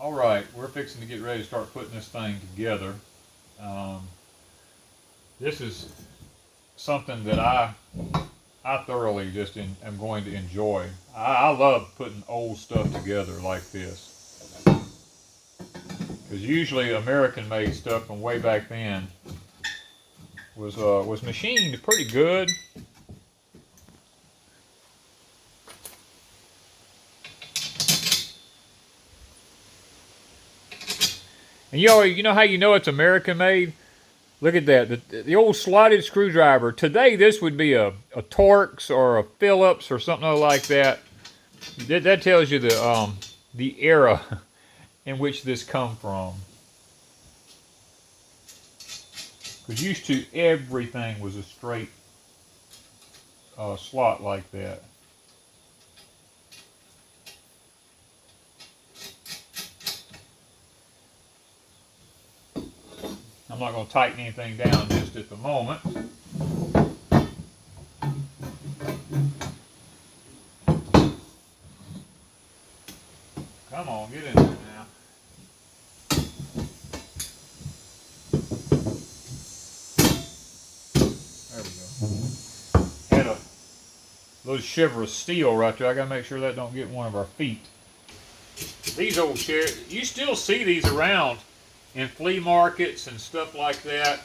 All right, we're fixing to get ready to start putting this thing together. This is something that I thoroughly just am going to enjoy. I love putting old stuff together like this, because usually American-made stuff from way back then was machined pretty good. And you know how you know it's American made? Look at that, the old slotted screwdriver. Today this would be a Torx or a Phillips or something like that. That tells you the era in which this come from. Because used to everything was a straight slot like that. I'm not going to tighten anything down just at the moment. Come on, get in there now. There we go. Had a little shiver of steel right there. I got to make sure that don't get one of our feet. These old chairs, you still see these around in flea markets and stuff like that.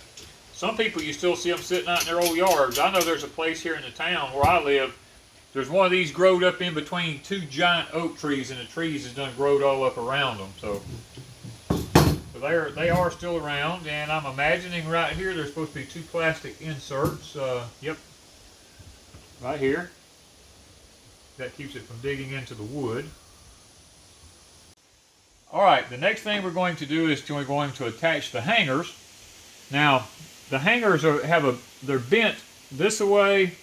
Some people, you still see them sitting out in their old yards. I know there's a place here in the town where I live. There's one of these growed up in between two giant oak trees, and the trees has done growed all up around them. So they are still around, and I'm imagining right here there's supposed to be two plastic inserts. Yep, right here. That keeps it from digging into the wood. Alright, the next thing we're going to do is we're going to attach the hangers. Now, the hangers they're bent this way,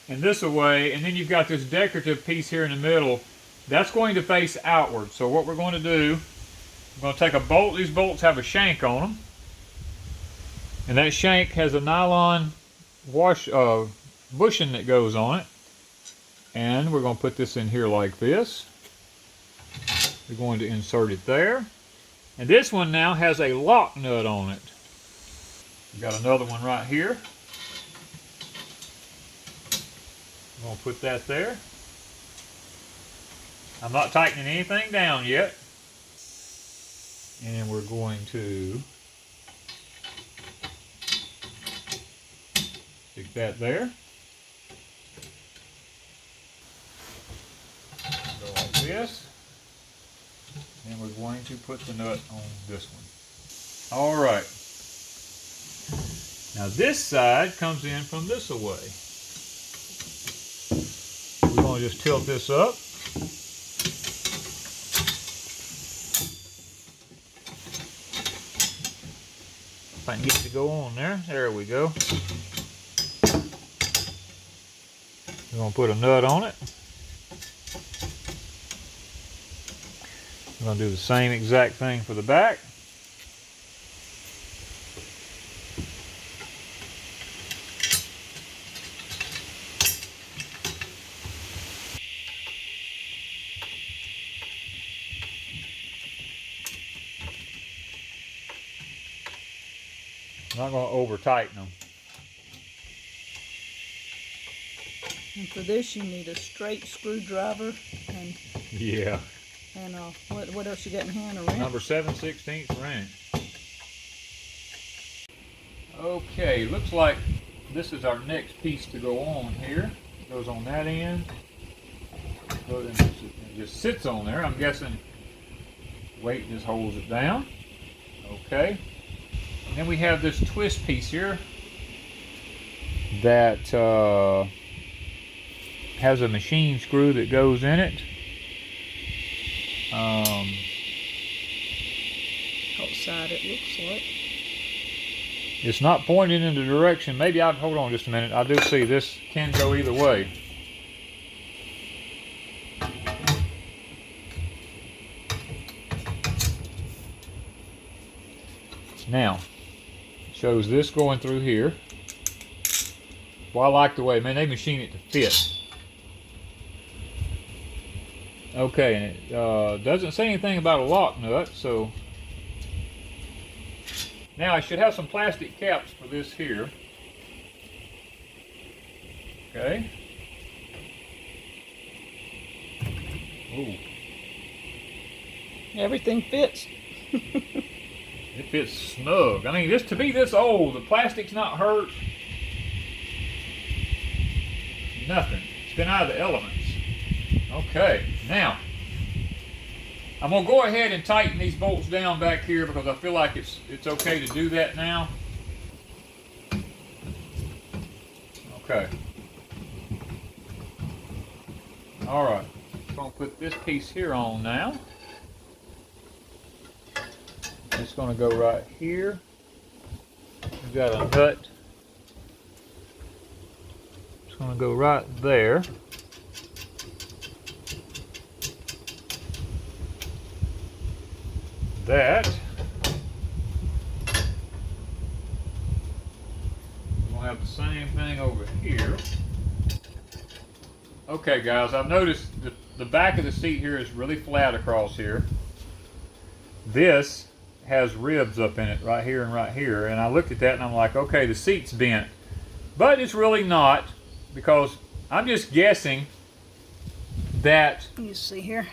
and then you've got this decorative piece here in the middle. That's going to face outward. So what we're going to do, we're going to take a bolt. These bolts have a shank on them. And that shank has a nylon bushing that goes on it. And we're going to put this in here like this. We're going to insert it there. And this one now has a lock nut on it. We've got another one right here. I'm going to put that there. I'm not tightening anything down yet. And we're going to stick that there. Go like this. And we're going to put the nut on this one. All right. Now this side comes in from this away. We're going to just tilt this up. If I can get it to go on there. There we go. We're going to put a nut on it. We're going to do the same exact thing for the back. I'm not going to over tighten them. And for this you need a straight screwdriver and yeah. And what else you got in hand? A wrench? Number 7/16 wrench. Okay, looks like this is our next piece to go on here. It goes on that end. It just sits on there. I'm guessing weight just holds it down. Okay. And then we have this twist piece here that has a machine screw that goes in it. Outside it looks like. It's not pointing in the direction. Maybe hold on just a minute. I do see this can go either way. Now, it shows this going through here. Well, I like the way, man, they machine it to fit. Okay, and it doesn't say anything about a lock nut, so now I should have some plastic caps for this here. Okay. Ooh. Everything fits. It fits snug. I mean, just to be this old, the plastic's not hurt. Nothing. It's been out of the elements. Okay, now I'm gonna go ahead and tighten these bolts down back here because I feel like it's okay to do that now. Okay. All right. I'm gonna put this piece here on now. It's going to go right here. We've got a nut. It's going to go right there. That. We'll have the same thing over here. Okay, guys, I've noticed the back of the seat here is really flat across here. This has ribs up in it right here and right here, and I looked at that and I'm like, okay, the seat's bent, but it's really not, because I'm just guessing that You see here.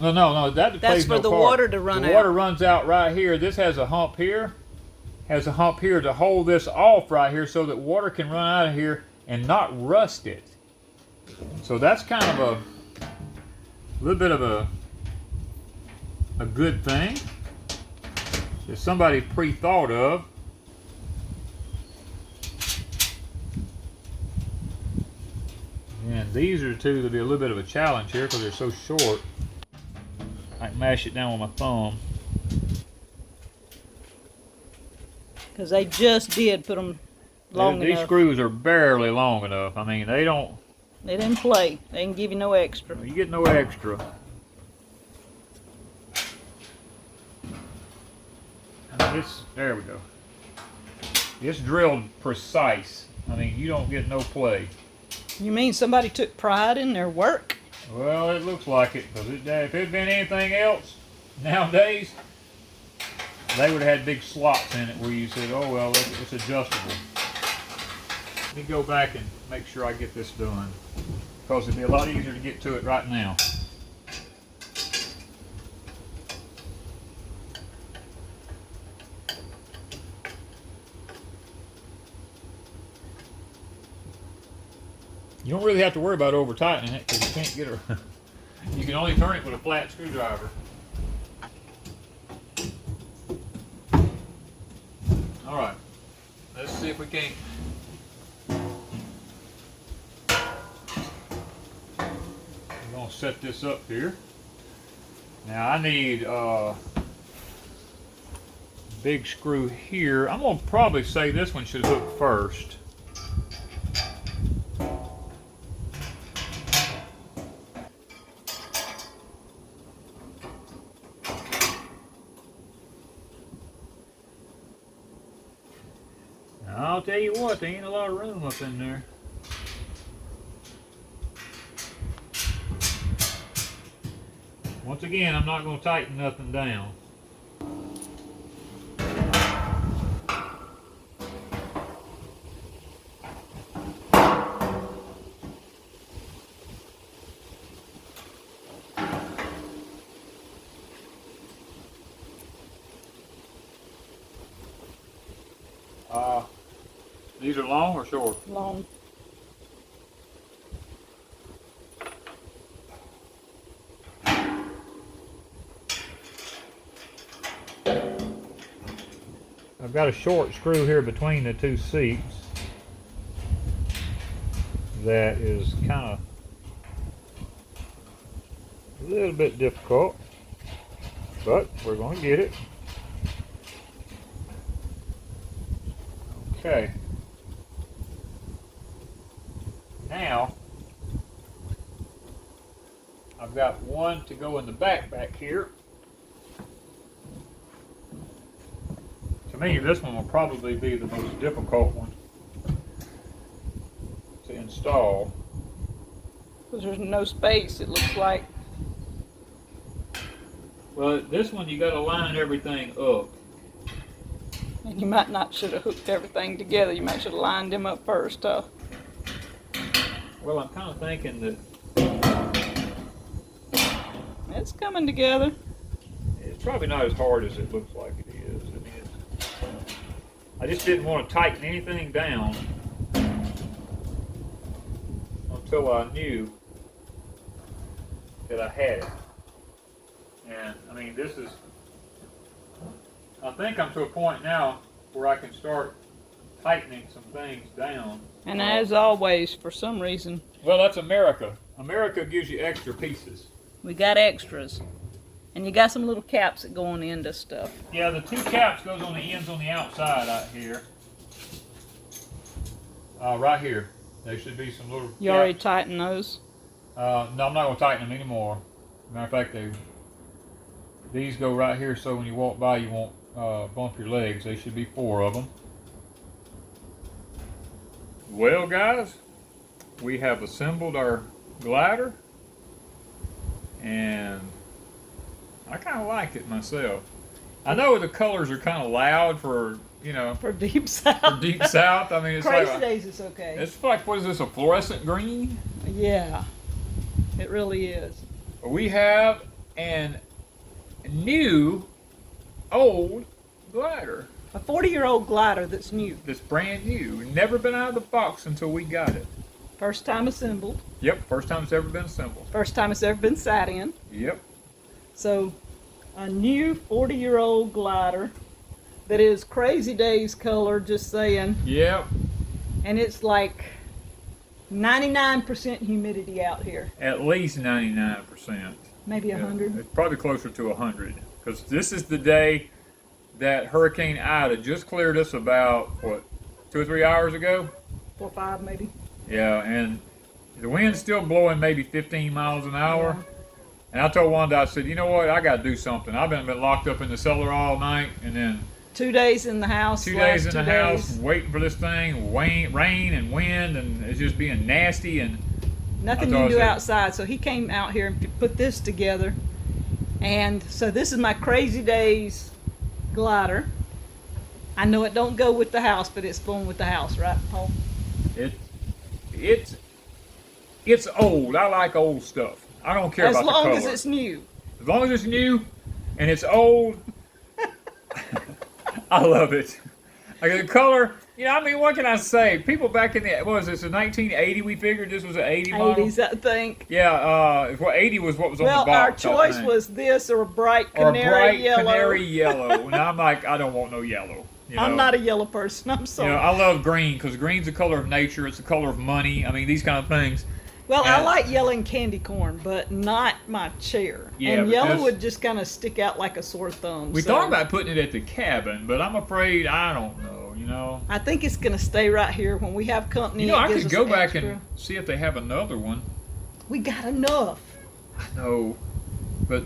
no that That's plays no for the part. water to run out. The water runs out right here. This has a hump here, to hold this off right here so that water can run out of here and not rust it. So that's kind of a little bit of a good thing that somebody pre-thought of. And these are two that'll be a little bit of a challenge here because they're so short. I can mash it down with my thumb. Because they just did put them long These enough. screws are barely long enough. I mean, they didn't play. They didn't give you no extra. you get no extra. There we go. It's drilled precise. I mean, you don't get no play. You mean somebody took pride in their work? Well, it looks like it, because if it had been anything else nowadays, they would have had big slots in it where you said, oh, well, it's adjustable. Let me go back and make sure I get this done, because it'd be a lot easier to get to it right now. You don't really have to worry about over tightening it because you can't get it. You can only turn it with a flat screwdriver. All right, let's see if we can't. We're gonna set this up here. Now I need a big screw here. I'm gonna probably say this one should hook first. I'll tell you what, there ain't a lot of room up in there. Once again, I'm not going to tighten nothing down. These are long or short? Long. I've got a short screw here between the two seats that is kind of a little bit difficult, but we're going to get it. Okay. Now, I've got one to go in the back here. To me, this one will probably be the most difficult one to install. Because there's no space, it looks like. Well, this one you got to line everything up. And you might not should have hooked everything together. You might should have lined them up first, huh? Well, I'm kind of thinking that It's coming together. it's probably not as hard as it looks like it is. I mean, I just didn't want to tighten anything down until I knew that I had it. And I mean, this is, I think I'm to a point now where I can start tightening some things down. And as always, for some reason, Well, that's America. America gives you extra pieces. we got extras. And you got some little caps that go on the end of stuff. Yeah, the two caps goes on the ends on the outside out here. Right here. There should be some little You caps. already tightened those? No, I'm not going to tighten them anymore. Matter of fact, these go right here so when you walk by you won't bump your legs. There should be 4 of them. Well, guys, we have assembled our glider, and I kind of like it myself. I know the colors are kind of loud for, you know, For Deep South. for Deep South. I mean, it's Crazy like Days is okay. it's like, what is this, a fluorescent green? Yeah, it really is. We have an new old glider A 40-year-old glider that's new. that's brand new. Never been out of the box until we got it. First time assembled. Yep, first time it's ever been assembled. First time it's ever been sat in. Yep. So, a new 40-year-old glider that is Crazy Days color, just saying. Yep. And it's like 99% humidity out here. At least 99%. Maybe 100. It's probably closer to 100. Because this is the day that Hurricane Ida just cleared us about, what, 2 or 3 hours ago? 4 or 5 maybe. Yeah, and the wind's still blowing maybe 15 miles an hour. Yeah. And I told Wanda, I said, you know what, I got to do something. I've been locked up in the cellar all night, and then 2 days in the house. 2 days last in the 2 house days. waiting for this thing, rain and wind, and it's just being nasty. And Nothing That's all you I can do said. outside. So he came out here and put this together. And so this is my Crazy Days glider. I know it don't go with the house, but it's going with the house, right, Paul? it's old. I like old stuff. I don't care As about the long color. as it's new. As long as it's new and it's old, I love it. Like the color, you know, I mean, what can I say? People back in the, what was this, in 1980, we figured this was an 80 model? 80s, I think. Yeah, well, 80 was what was on Well, the box. our I choice think. was this or a bright or a canary bright yellow. canary yellow. And I'm like, I don't want no yellow. You know? I'm not a yellow person. I'm sorry. You know, I love green because green's the color of nature. It's the color of money. I mean, these kind of things. Well, I And- like yellow and candy corn, but not my chair. Yeah, and but yellow this- would just kind of stick out like a sore thumb. We so thought about putting it at the cabin, but I'm afraid I don't know. You know. I think it's going to stay right here when we have company. You know, it I gives could us go back extra. and see if they have another one. We got enough. I know, but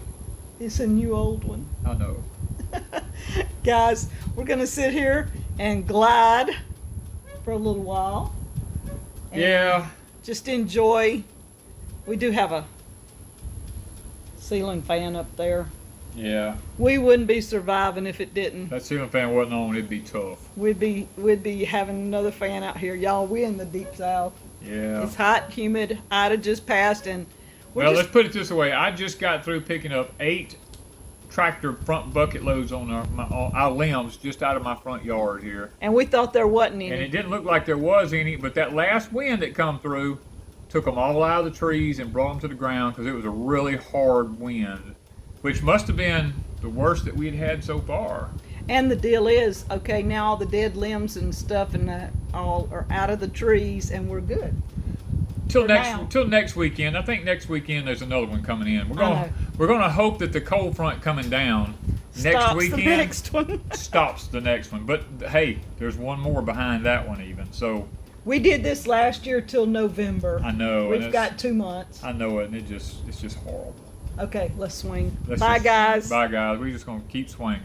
It's a new old one. I know. Guys, we're going to sit here and glide for a little while. And Yeah. Just enjoy. We do have a ceiling fan up there. Yeah. We wouldn't be surviving if it didn't. That ceiling fan wasn't on, it'd be tough. We'd be having another fan out here. Y'all, we in the deep south. Yeah. It's hot, humid. Ida just passed and we're Well, just, let's put it this way. I just got through picking up 8 tractor front bucket loads on our limbs just out of my front yard here. and we thought there wasn't any. And it didn't look like there was any, but that last wind that come through took them all out of the trees and brought them to the ground because it was a really hard wind, which must have been the worst that we had had so far. And the deal is, okay, now all the dead limbs and stuff and that all are out of the trees and we're good. Till For next now. till next weekend. I think next weekend there's another one coming in. know. We're gonna hope that the cold front coming down next Stops weekend the next one. stops the next one. But hey, there's one more behind that one even. So We did this last year till November. I know. and We've it's- got 2 months. I know it, and it's just horrible. Okay, let's swing. Let's Bye, just- guys. Bye guys. We're just gonna keep swinging.